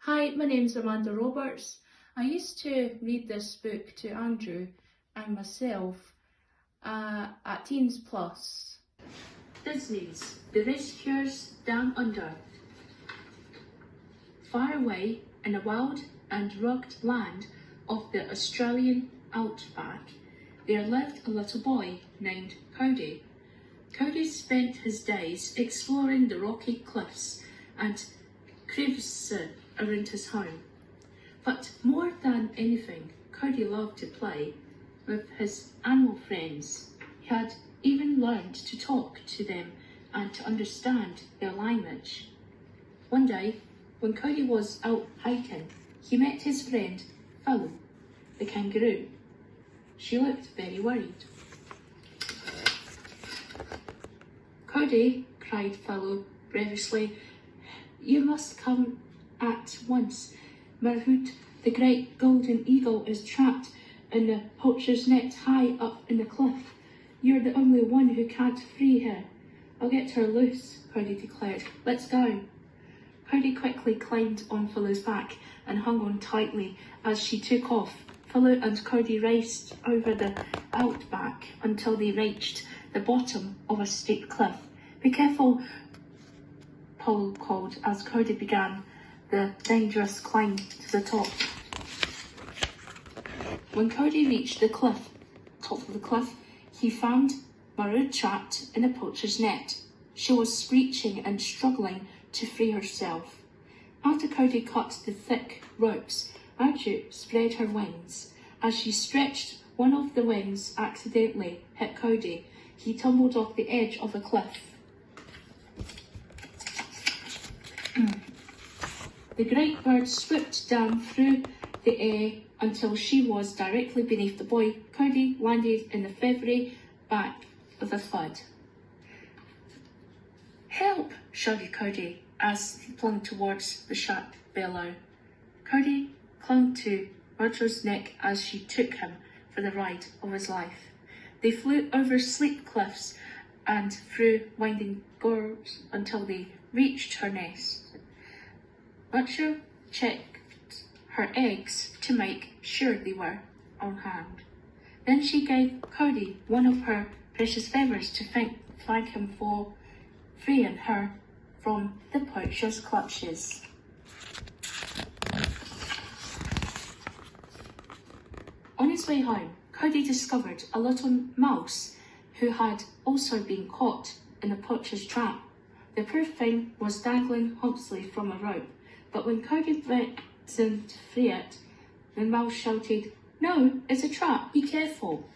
Hi, my name's Amanda Roberts. I used to read this book to Andrew and myself at Teens Plus. Disney's The Rescuers Down Under. Far away in a wild and rugged land of the Australian outback, there lived a little boy named Cody. Cody spent his days exploring the rocky cliffs and crevices around his home. But more than anything, Cody loved to play with his animal friends. He had even learned to talk to them and to understand their language. One day, when Cody was out hiking, he met his friend Phil, the kangaroo. She looked very worried. "Cody," cried Phil breathlessly, "you must come at once. Marhoot, the great golden eagle, is trapped in the poacher's net high up in the cliff. You're the only one who can't free her." "I'll get her loose," Cody declared. "Let's go." Cody quickly climbed on Phil's back and hung on tightly as she took off. Phil and Cody raced over the outback until they reached the bottom of a steep cliff. "Be careful," Paul called as Cody began the dangerous climb to the top. When Cody reached the top of the cliff, he found Marhoot trapped in a poacher's net. She was screeching and struggling to free herself. After Cody cut the thick ropes, Marhoot spread her wings. As she stretched, one of the wings accidentally hit Cody. He tumbled off the edge of the cliff. The great bird swooped down through the air until she was directly beneath the boy. Cody landed in the feathery back with a thud. "Help!" shouted Cody as he flung towards the sharp billow. Cody clung to Marhoot's neck as she took him for the ride of his life. They flew over steep cliffs and through winding gorges until they reached her nest. Marhoot checked her eggs to make sure they were on hand. Then she gave Cody one of her precious feathers to thank him for freeing her from the poacher's clutches. On his way home, Cody discovered a little mouse who had also been caught in the poacher's trap. The poor thing was dangling helplessly from a rope, but when Cody went to free it, the mouse shouted, "No, it's a trap, be careful."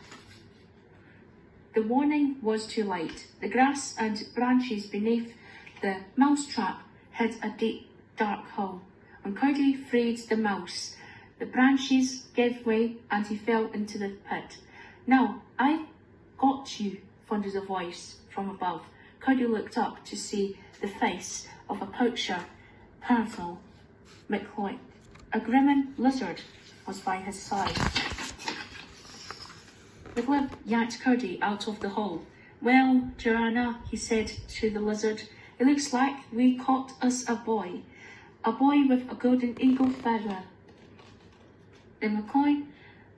The warning was too late. The grass and branches beneath the mouse trap hid a deep, dark hole. When Cody freed the mouse, the branches gave way and he fell into the pit. "Now, I got you," thundered a voice from above. Cody looked up to see the face of a poacher, Powerful McCoy. A grinning lizard was by his side. The whip yanked Cody out of the hole. "Well, Joanna," he said to the lizard, "it looks like we caught us a boy with a golden eagle feather." The McCoy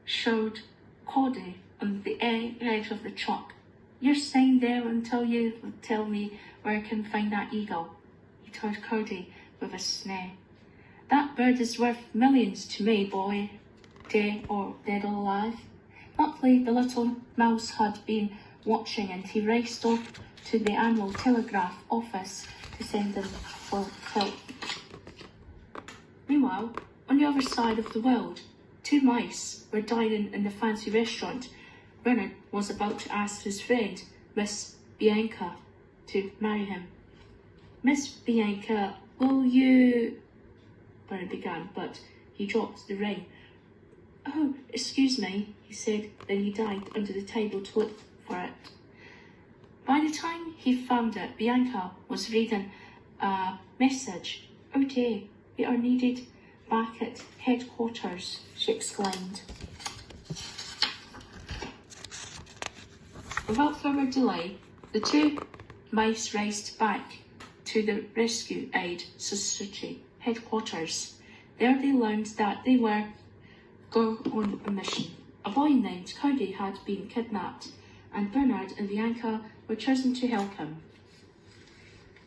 showed Cody on the edge of the truck. "You're staying there until you tell me where I can find that eagle," he told Cody with a sneer. "That bird is worth millions to me, boy, dead or alive." Luckily, the little mouse had been watching and he raced off to the animal telegraph office to send them for help. Meanwhile, on the other side of the world, two mice were dining in the fancy restaurant. Bernard was about to ask his friend, Miss Bianca, to marry him. "Miss Bianca, will you—" Bernard began, but he dropped the ring. "Oh, excuse me," he said. Then he dived under the table to look for it. By the time he found it, Bianca was reading a message. "Oh dear, we are needed back at headquarters," she exclaimed. Without further delay, the two raced back to the Rescue Aid Society headquarters. There they learned that they were going on a mission. A boy named Cody had been kidnapped, and Bernard and Bianca were chosen to help him.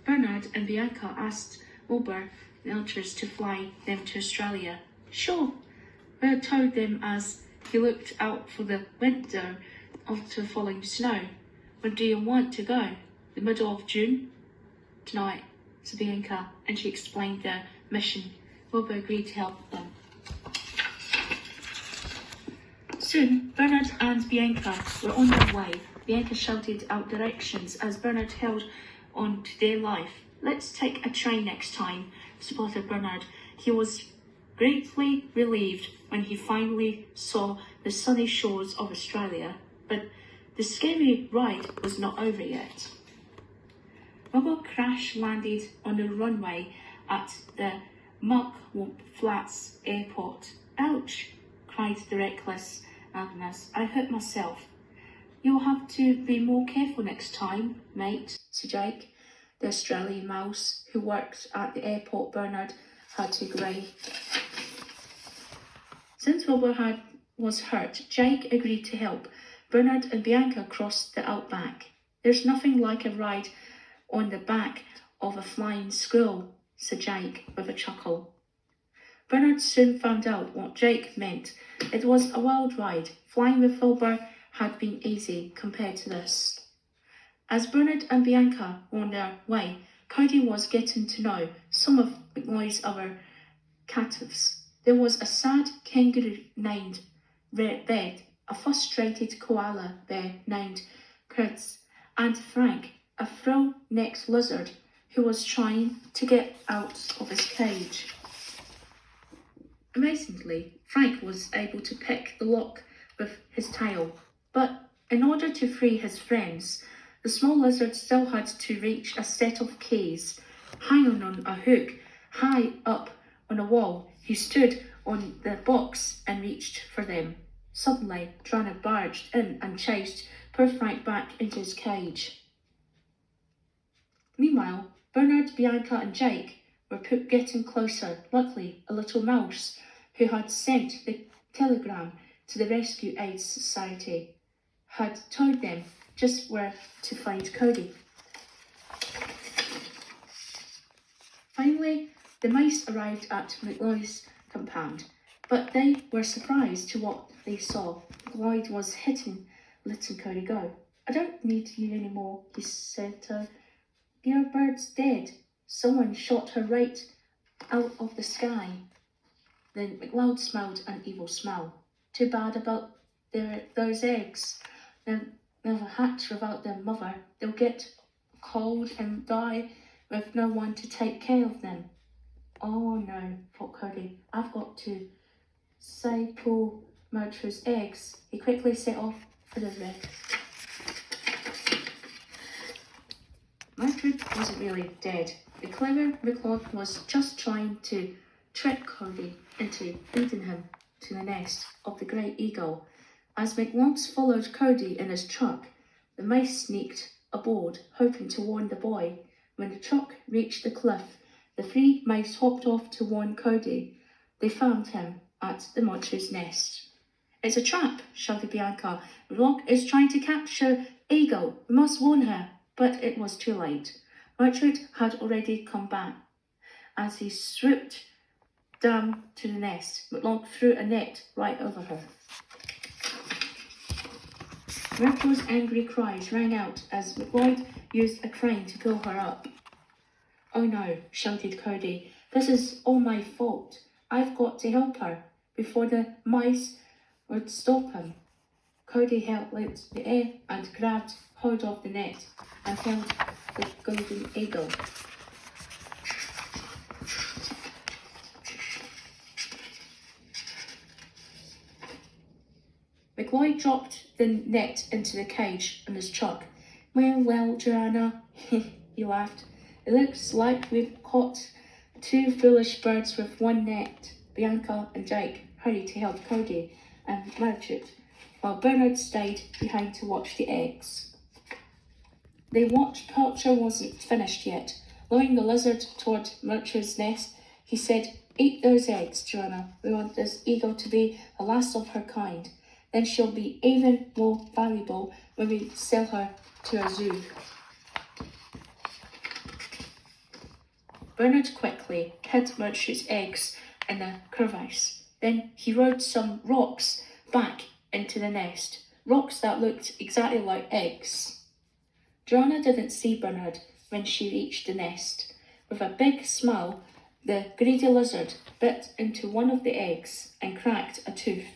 Bernard and Bianca asked Wilbur the Elchers to fly them to Australia. Sure, Will told them as he looked out for the window of the falling snow. When do you want to go? The middle of June? Tonight, said Bianca, and she explained their mission. Wilbur agreed to help them. Soon, Bernard and Bianca were on their way. Bianca shouted out directions as Bernard held on to their life. Let's take a train next time, spotted Bernard. He was greatly relieved when he finally saw the sunny shores of Australia, but the scary ride was not over yet. Wilbur crash-landed on the runway at the Muckwomb Flats airport. Ouch, cried the reckless Agnes. I hurt myself. You'll have to be more careful next time, mate, said Jake, the Australian mouse who worked at the airport Bernard had to grey. Since Wilbur was hurt, Jake agreed to help. Bernard and Bianca crossed the outback. There's nothing like a ride on the back of a flying squirrel, said Jake with a chuckle. Bernard soon found out what Jake meant. It was a wild ride. Flying with Wilbur had been easy compared to this. As Bernard and Bianca were on their way, Cody was getting to know some of McLeod's other captives. There was a sad kangaroo named Red, a frustrated koala bear named Kurtz, and Frank, a frill-necked lizard who was trying to get out of his cage. Amazingly, Frank was able to pick the lock with his tail, but in order to free his friends, the small lizard still had to reach a set of keys. Hanging on a hook high up on a wall, he stood on the box and reached for them. Suddenly, Joanna barged in and chased poor Frank back into his cage. Meanwhile, Bernard, Bianca and Jake were getting closer. Luckily, a little mouse who had sent the telegram to the Rescue Aid Society had told them just where to find Cody. Finally, the mice arrived at McLeod's compound, but they were surprised to what they saw. McLeod was letting Cody go. I don't need you anymore, he said to her. Your bird's dead. Someone shot her right out of the sky. Then McLeod smiled an evil smile. Too bad about those eggs. They'll never hatch without their mother. They'll get cold and die with no one to take care of them. Oh no, thought Cody. I've got to save poor Murder's eggs. He quickly set off for the wreck. Murder wasn't really dead. The clever McLeod was just trying to trick Cody into leading him to the nest of the great eagle. As McLeod followed Cody in his truck, the mice sneaked aboard, hoping to warn the boy. When the truck reached the cliff, the three mice hopped off to warn Cody. They found him at the Murder's nest. It's a trap, shouted Bianca. McLeod is trying to capture Eagle. We must warn her. But it was too late. Richard had already come back. As he swooped down to the nest, McLeod threw a net right over her. Myrtle's angry cries rang out as McLeod used a crane to pull her up. Oh no, shouted Cody. This is all my fault. I've got to help her before the mice would stop him. Cody held the air and grabbed hold of the net and held the golden eagle. McLeod dropped the net into the cage in his truck. Well, Joanna, he laughed. It looks like we've caught two foolish birds with one net. Bianca and Jake hurried to help Cody and Richard, while Bernard stayed behind to watch the eggs. They watched. Poacher wasn't finished yet. Lowering the lizard toward Richard's nest, he said, Eat those eggs, Joanna. We want this eagle to be the last of her kind. Then she'll be even more valuable when we sell her to a zoo. Bernard quickly hid Merchant's eggs in a crevice. Then he rolled some rocks back into the nest, rocks that looked exactly like eggs. Joanna didn't see Bernard when she reached the nest. With a big smile, the greedy lizard bit into one of the eggs and cracked a tooth.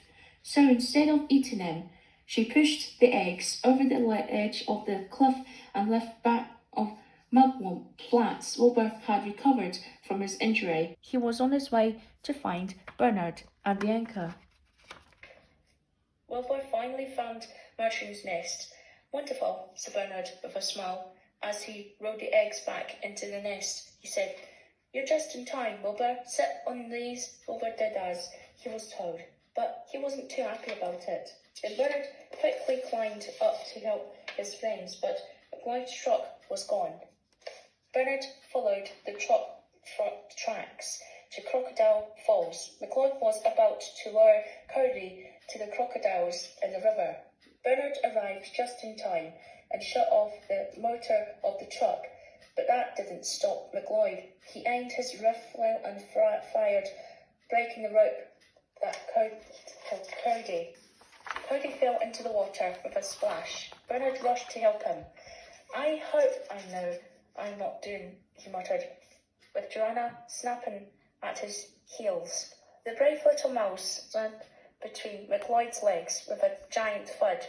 So instead of eating them, she pushed the eggs over the edge of the cliff and left back of Mugwump Flats. Wilbur had recovered from his injury. He was on his way to find Bernard and Bianca. Wilbur finally found Merchant's nest. Wonderful, said Bernard with a smile. As he rolled the eggs back into the nest, he said, You're just in time, Wilbur. Sit on these. Wilbur did as he was told, but he wasn't too happy about it. Then Bernard quickly climbed up to help his friends, but McLeod's truck was gone. Bernard followed the truck tracks to Crocodile Falls. McLeod was about to lower Cody to the crocodiles in the river. Bernard arrived just in time and shut off the motor of the truck, but that didn't stop McLeod. He aimed his rifle and fired, breaking the rope that held Cody. Cody fell into the water with a splash. Bernard rushed to help him. I hope I know I'm not doomed, he muttered, with Joanna snapping at his heels. The brave little mouse landed between McLeod's legs with a giant thud.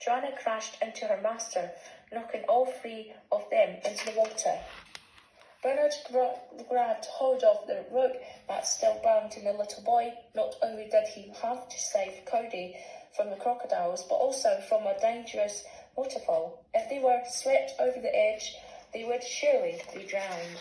Joanna crashed into her master, knocking all three of them into the water. Bernard grabbed hold of the rope that still bound the little boy. Not only did he have to save Cody from the crocodiles, but also from a dangerous waterfall. If they were swept over the edge, they would surely be drowned.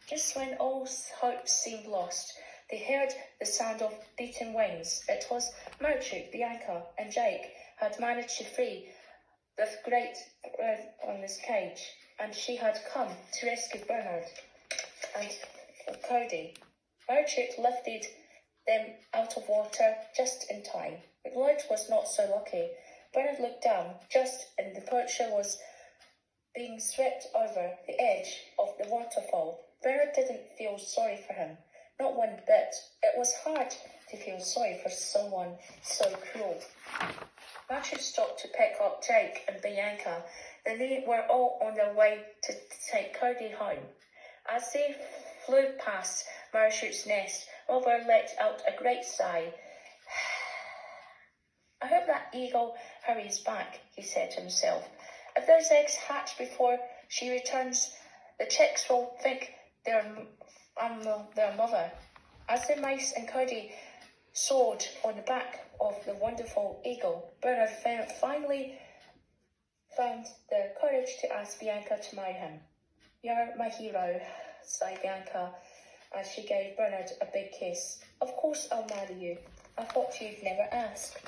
Just when all hope seemed lost, they heard the sound of beating wings. It was Merchant, Bianca, and Jake had managed to free the great on his cage, and she had come to rescue Bernard and Cody. Merchant lifted them out of water just in time. McLeod was not so lucky. Bernard looked down just as the poacher was being swept over the edge of the waterfall. Bernard didn't feel sorry for him, not one bit. It was hard to feel sorry for someone so cruel. Merchant stopped to pick up Jake and Bianca. Then they were all on their way to take Cody home. As they flew past Merchant's nest, Wilbur let out a great sigh. I hope that eagle hurries back, he said to himself. If those eggs hatch before she returns, the chicks will think I'm their mother. As the mice and Cody soared on the back of the wonderful eagle, Bernard finally found the courage to ask Bianca to marry him. You're my hero, sighed Bianca as she gave Bernard a big kiss. Of course I'll marry you. I thought you'd never ask.